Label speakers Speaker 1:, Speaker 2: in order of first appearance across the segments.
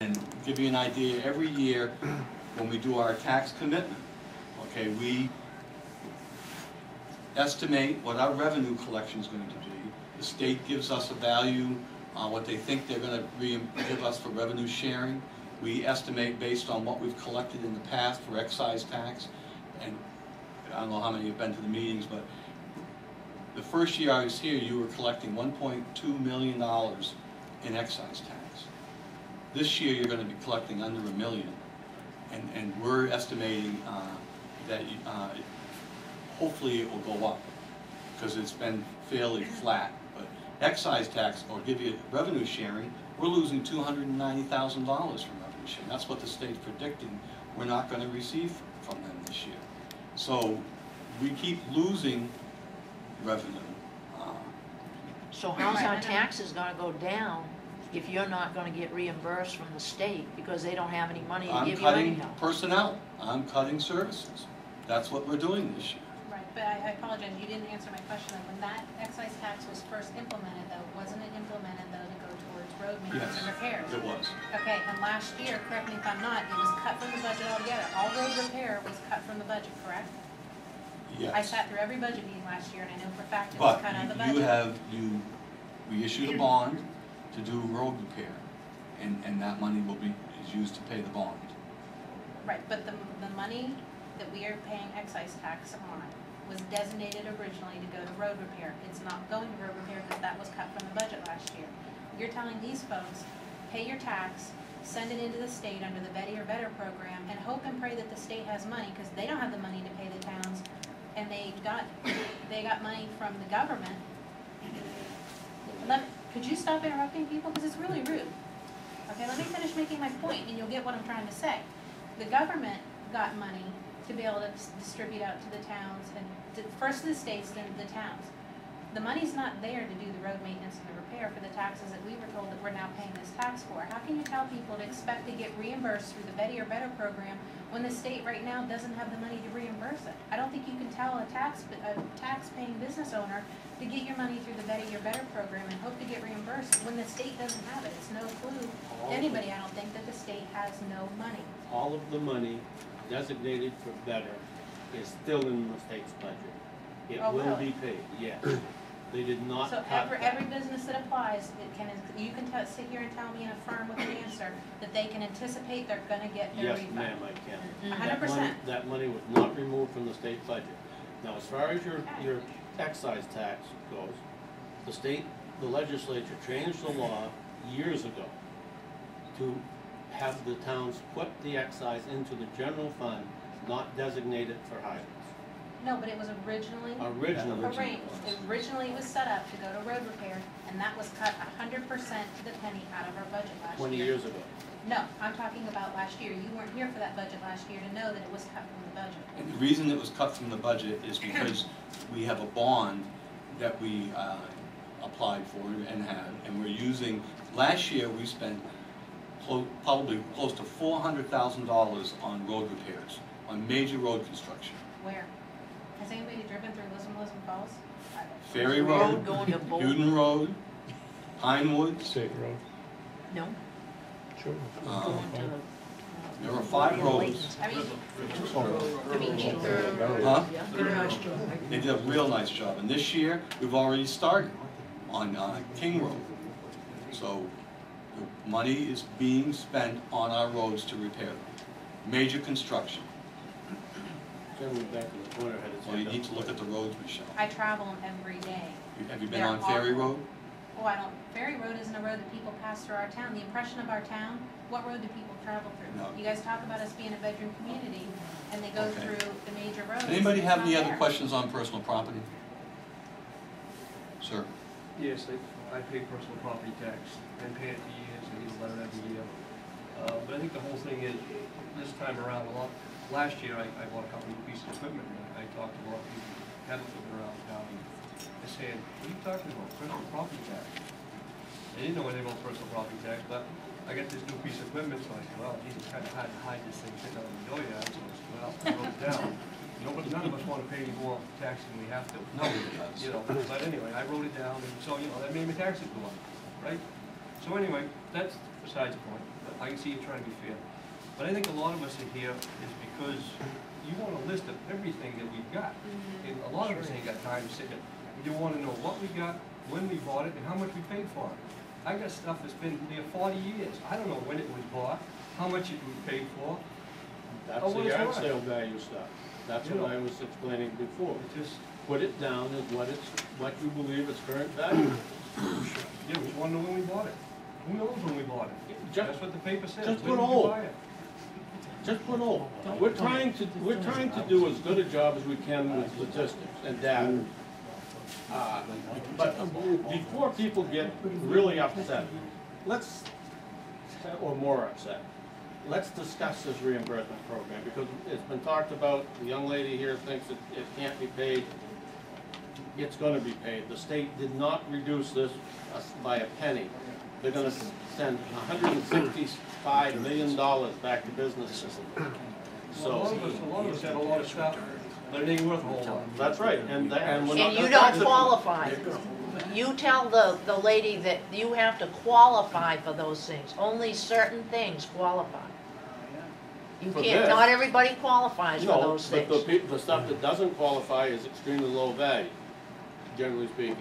Speaker 1: And give you an idea, every year when we do our tax commitment, okay, we estimate what our revenue collection is going to be. The state gives us a value, what they think they're going to give us for revenue sharing. We estimate based on what we've collected in the past for excise tax. And I don't know how many have been to the meetings, but the first year I was here, you were collecting $1.2 million in excise tax. This year you're going to be collecting under $1 million, and we're estimating that hopefully it will go up because it's been fairly flat. But excise tax, or give you revenue sharing, we're losing $290,000 from revenue sharing. That's what the state's predicting we're not going to receive from them this year. So we keep losing revenue.
Speaker 2: So how's our taxes going to go down if you're not going to get reimbursed from the state because they don't have any money to give you anyhow?
Speaker 1: I'm cutting personnel. I'm cutting services. That's what we're doing this year.
Speaker 3: Right, but I apologize, you didn't answer my question. When that excise tax was first implemented, though, wasn't it implemented, though, to go towards road maintenance and repairs?
Speaker 1: It was.
Speaker 3: Okay, and last year, correct me if I'm not, it was cut from the budget altogether. All road repair was cut from the budget, correct?
Speaker 1: Yes.
Speaker 3: I sat through every budget meeting last year, and I know for a fact it was cut out of the budget.
Speaker 1: We issued a bond to do road repair, and that money is used to pay the bond.
Speaker 3: Right, but the money that we are paying excise tax on was designated originally to go to road repair. It's not going to road repair because that was cut from the budget last year. You're telling these folks, pay your tax, send it into the state under the Better or Better program, and hope and pray that the state has money, because they don't have the money to pay the towns, and they got money from the government. Could you stop interrupting people? Because it's really rude. Okay, let me finish making my point, and you'll get what I'm trying to say. The government got money to be able to distribute out to the towns, and first to the states, then to the towns. The money's not there to do the road maintenance and the repair for the taxes that we were told that we're now paying this tax for. How can you tell people to expect to get reimbursed through the Better or Better program when the state right now doesn't have the money to reimburse it? I don't think you can tell a tax-paying business owner to get your money through the Better or Better program and hope to get reimbursed when the state doesn't have it. It's no clue to anybody, I don't think, that the state has no money.
Speaker 4: All of the money designated for Better is still in the state's budget. It will be paid, yes. They did not.
Speaker 3: So every business that applies, you can sit here and tell me and affirm with an answer that they can anticipate they're going to get their refund.
Speaker 4: Yes, ma'am, I can.
Speaker 3: 100%.
Speaker 4: That money was not removed from the state budget. Now, as far as your excise tax goes, the legislature changed the law years ago to have the towns put the excise into the general fund, not designate it for highways.
Speaker 3: No, but it was originally arranged. Originally, it was set up to go to road repair, and that was cut 100% to the penny out of our budget last
Speaker 4: 20
Speaker 3: year.
Speaker 4: 20 years ago.
Speaker 3: No, I'm talking about last year. You weren't here for that budget last year to know that it was cut from the budget.
Speaker 1: And the reason it was cut from the budget is because we have a bond that we applied for and we're using. Last year we spent probably close to $400,000 on road repairs, on major road construction.
Speaker 3: Where? Has anybody driven through Lisbon Falls?
Speaker 1: Ferry Road, Newton Road, Pinewood.
Speaker 5: State Road.
Speaker 2: No.
Speaker 5: Sure.
Speaker 1: There are 5 roads.
Speaker 3: I mean,
Speaker 1: Huh? They did a real nice job. And this year, we've already started on King Road. So the money is being spent on our roads to repair them. Major construction.
Speaker 4: Gentleman back in the corner had his
Speaker 1: Well, you
Speaker 4: hand
Speaker 1: need
Speaker 4: up.
Speaker 1: to look at the roads, Michelle.
Speaker 3: I travel them every day.
Speaker 1: Have you been
Speaker 3: They're
Speaker 1: on Ferry
Speaker 3: awful.
Speaker 1: Road?
Speaker 3: Oh, I don't. Ferry Road isn't a road that people pass through our town. The impression of our town, what road do people travel through?
Speaker 1: No.
Speaker 3: You guys talk about us being a bedroom community, and they go through the major roads.
Speaker 1: Anybody have any other
Speaker 3: there.
Speaker 1: questions on personal property? Sir?
Speaker 6: Yes, I pay personal property tax. I pay it for years. I get a letter every year. But I think the whole thing is, this time around, last year I bought a couple new pieces of equipment. And I talked to a lot of people who had equipment around town. I said, what are you talking about? Personal property tax. They didn't know anything about personal property tax, but I got this new piece of equipment, so I said, well, geez, it's kind of hard to hide this thing sitting out in the dooryard. So I said, well, I wrote it down. None of us want to pay any more tax than we have to.
Speaker 1: Nobody does.
Speaker 6: You know, but anyway, I wrote it down, and so, that made my taxes go up, right? So anyway, that's besides the point. But I can see you trying to be fair. But I think a lot of us in here is because you want a list of everything that we've got. And a lot of us ain't got time to sit there. You wanna know what we got, when we bought it, and how much we paid for it. I got stuff that's been there 40 years. I don't know when it was bought, how much it was paid for.
Speaker 4: That's
Speaker 6: Oh,
Speaker 4: the
Speaker 6: what it's
Speaker 4: yard
Speaker 6: worth.
Speaker 4: sale value stuff. That's
Speaker 6: You
Speaker 4: what
Speaker 6: know.
Speaker 4: I was explaining before.
Speaker 6: It just,
Speaker 4: Put it down as what you believe its current value is.
Speaker 6: yeah, we just wanna know when we bought it. Who knows when we bought it?
Speaker 4: Just-
Speaker 6: That's what the paper says.
Speaker 4: just
Speaker 6: When
Speaker 4: put
Speaker 6: did you
Speaker 4: old.
Speaker 6: buy it?
Speaker 4: Just put old. We're trying to do as good a job as we can with statistics and data. But before people get really upset, or more upset, let's discuss this reimbursement program, because it's been talked about. The young lady here thinks it can't be paid. It's gonna be paid. The state did not reduce this by a penny. They're gonna send $165 million back to businesses.
Speaker 6: A lot of us have a lot of stuff, but it ain't worth a whole lot.
Speaker 4: That's right, and we're not
Speaker 2: And
Speaker 4: gonna
Speaker 2: you
Speaker 4: tax
Speaker 2: don't
Speaker 4: it.
Speaker 2: qualify. You tell the lady that you have to qualify for those things. Only certain things qualify. You
Speaker 4: For
Speaker 2: can't,
Speaker 4: this?
Speaker 2: not everybody qualifies for
Speaker 4: No,
Speaker 2: those
Speaker 4: but
Speaker 2: things.
Speaker 4: the stuff that doesn't qualify is extremely low value, generally speaking.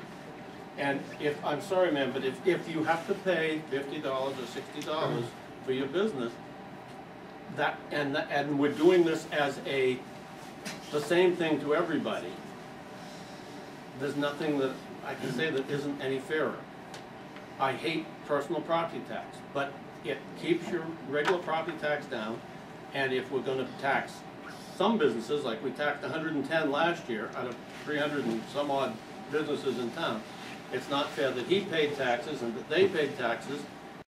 Speaker 4: And I'm sorry, ma'am, but if you have to pay $50 or $60 for your business, and we're doing this as the same thing to everybody, there's nothing that I can say that isn't any fairer. I hate personal property tax, but it keeps your regular property tax down, and if we're gonna tax some businesses, like we taxed 110 last year out of 300 and some odd businesses in town, it's not fair that he paid taxes and that they paid taxes